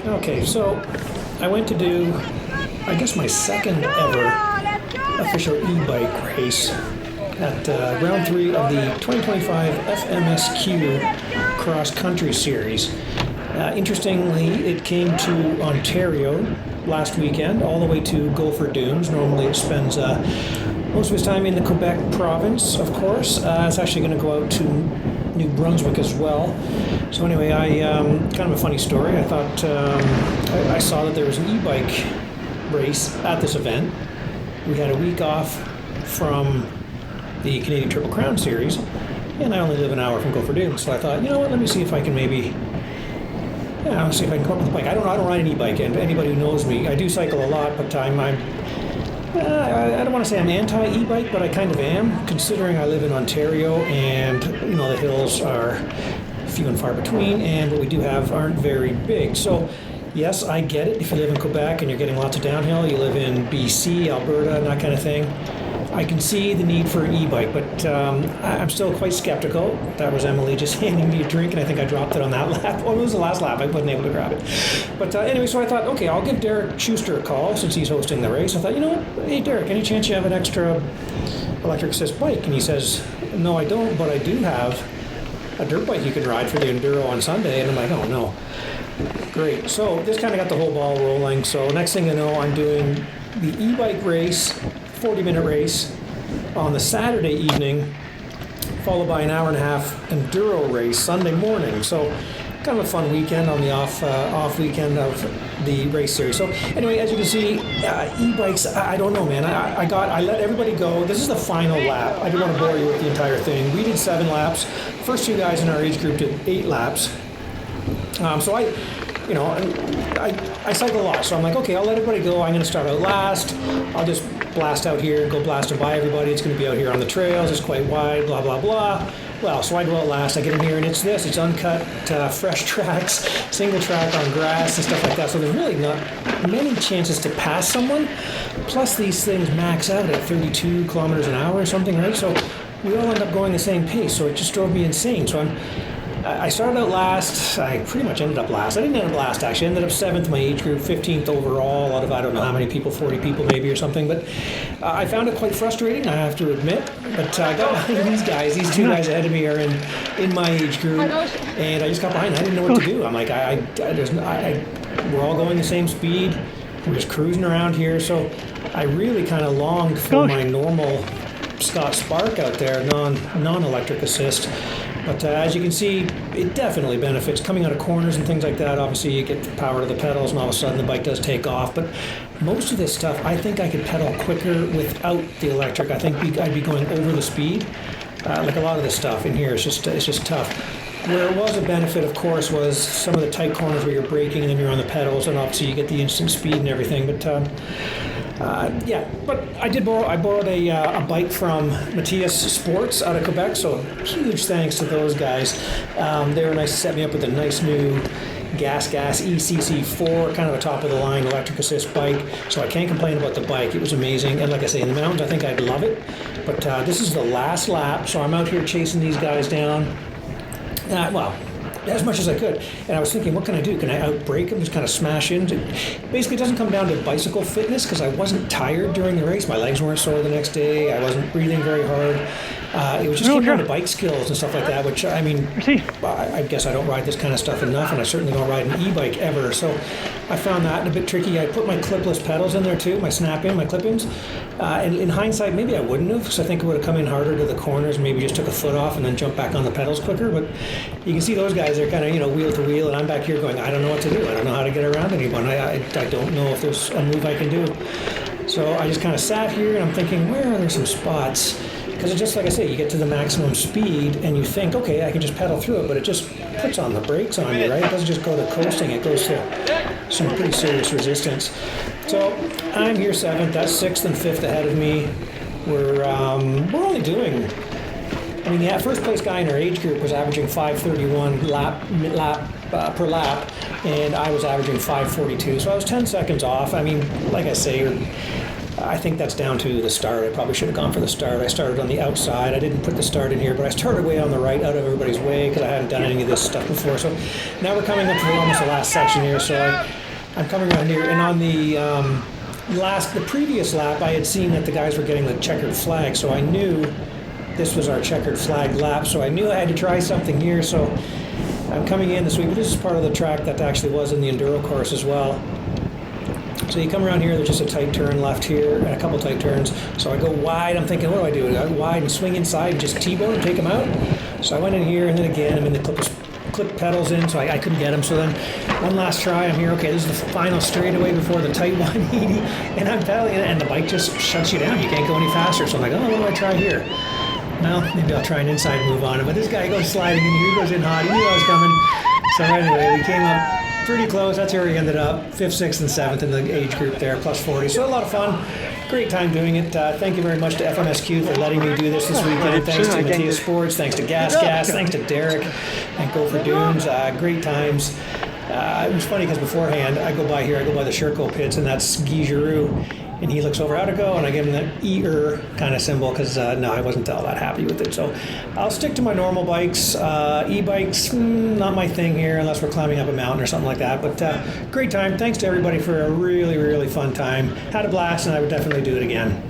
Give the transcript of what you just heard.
Okay, so I went to do, I guess, my second ever official e-bike race at round 3 of the 2025 FMSQ Cross-Country series. Interestingly, it came to Ontario last weekend, all the way to Gopher Dunes. Normally it spends most of its time in the Quebec province, of course. It's actually going to go out to New Brunswick as well. So anyway, kind of a funny story. I thought I saw that there was an e-bike race at this event. We had a week off from the Canadian Triple Crown series, and I only live an hour from Gopher Dunes. So I thought, you know what, let me see if I can maybe, see if I can come up with a bike. I don't ride an e-bike, and anybody who knows me, I do cycle a lot, but I don't want to say I'm anti-e-bike, but I kind of am, considering I live in Ontario, and the hills are few and far between, and what we do have aren't very big. So yes, I get it. If you live in Quebec and you're getting lots of downhill, you live in BC, Alberta, and that kind of thing, I can see the need for an e-bike, but I'm still quite skeptical. That was Emily just handing me a drink, and I think I dropped it on that lap. Well, it was the last lap. I wasn't able to grab it. But anyway, so I thought, okay, I'll give Derek Schuster a call since he's hosting the race. I thought, hey, Derek, any chance you have an extra electric assist bike? And he says, no, I don't, but I do have a dirt bike you can ride for the Enduro on Sunday. And I'm like, oh, no. Great. So this kind of got the whole ball rolling. So next thing I know, I'm doing the e-bike race, 40-minute race on the Saturday evening, followed by an hour and a half enduro race Sunday morning. So kind of a fun weekend on the off weekend of the race series. So anyway, as you can see, e-bikes, I don't know, man. I let everybody go. This is the final lap. I don't want to bore you with the entire thing. We did 7 laps. First 2 guys in our age group did 8 laps. So I cycle a lot, so I'm like, okay, I'll let everybody go. I'm going to start out last. I'll just blast out here, go blasting by everybody. It's going to be out here on the trails. It's quite wide, blah, blah, blah. Well, so I go out last. I get in here, and it's uncut, fresh tracks, single track on grass and stuff like that. So there's really not many chances to pass someone. Plus, these things max out at 32 kilometers an hour or something, right? So we all end up going the same pace. So it just drove me insane. So I started out last. I pretty much ended up last. I didn't end up last, actually. I ended up 7th in my age group, 15th overall out of I don't know how many people, 40 people maybe or something. But I found it quite frustrating, I have to admit. But I got behind these guys. These 2 guys ahead of me are in my age group. And I just got behind. I didn't know what to do. I'm like, we're all going the same speed. We're just cruising around here. So I really kind of longed for my normal Scott Spark out there, non-electric assist. But as you can see, it definitely benefits. Coming out of corners and things like that, obviously you get the power to the pedals, and all of a sudden the bike does take off. But most of this stuff, I think I could pedal quicker without the electric. I think I'd be going over the speed. Like a lot of this stuff in here, it's just tough. Where it was a benefit, of course, was some of the tight corners where you're braking and then you're on the pedals, and obviously you get the instant speed and everything. But but I borrowed a bike from Matthias Sports out of Quebec, so huge thanks to those guys. They were nice to set me up with a nice new Gas ECC4, kind of a top-of-the-line electric assist bike, so I can't complain about the bike. It was amazing, and like I say, in the mountains, I think I'd love it. But this is the last lap, so I'm out here chasing these guys down. As much as I could. And I was thinking, what can I do? Can I outbrake them, just kind of smash into? Basically, it doesn't come down to bicycle fitness, because I wasn't tired during the race. My legs weren't sore the next day. I wasn't breathing very hard. It was just came down to bike skills and stuff like that, which, I mean, I guess I don't ride this kind of stuff enough, and I certainly don't ride an e-bike ever. So I found that a bit tricky. I put my clipless pedals in there too, my snap-in, my clip-ins. And in hindsight, maybe I wouldn't have, because I think it would have come in harder to the corners, maybe just took a foot off and then jumped back on the pedals quicker. But you can see those guys are kind of, wheel to wheel, and I'm back here going, I don't know what to do. I don't know how to get around anyone. I don't know if there's a move I can do. So I just kind of sat here, and I'm thinking, where are there some spots? Because it's just like I say, you get to the maximum speed, and you think, okay, I can just pedal through it, but it just puts on the brakes on you, right? It doesn't just go to coasting. It goes to some pretty serious resistance. So I'm here 7th. That's 6th and 5th ahead of me. We're only doing, the first place guy in our age group was averaging 5:31 per lap, and I was averaging 5:42. So I was 10 seconds off. Like I say, I think that's down to the start. I probably should have gone for the start. I started on the outside. I didn't put the start in here, but I started way on the right, out of everybody's way, because I hadn't done any of this stuff before. So now we're coming up to almost the last section here. So I'm coming around here, and on the previous lap, I had seen that the guys were getting the checkered flag, so I knew this was our checkered flag lap. So I knew I had to try something here. So I'm coming in this week, but this is part of the track that actually was in the enduro course as well. So you come around here, there's just a tight turn left here and a couple tight turns. So I go wide. I'm thinking, what do I do? I go wide and swing inside and just T-bone and take them out. So I went in here, and then again, I'm in the clip pedals in, so I couldn't get them. So then one last try. I'm here. Okay, this is the final straightaway before the tight 180, and I'm pedaling, and the bike just shuts you down. You can't go any faster. So I'm like, oh, what do I try here? Well, maybe I'll try an inside move on it. But this guy goes sliding in here. He goes in hot. He knew I was coming. So anyway, we came up pretty close. That's where we ended up, 5th, 6th, and 7th in the age group there, plus 40. So a lot of fun. Great time doing it. Thank you very much to FMSQ for letting me do this weekend. Thanks to Matthias Sports. Thanks to Gas. Thanks to Derek and Gopher Dunes. Great times. It was funny because beforehand, I go by the Sherco pits, and that's Guy Giroux. And he looks over, how'd it go? And I give him that E-er kind of symbol because, no, I wasn't all that happy with it. So I'll stick to my normal bikes. E-bikes, not my thing here unless we're climbing up a mountain or something like that. But great time. Thanks to everybody for a really, really fun time. Had a blast, and I would definitely do it again.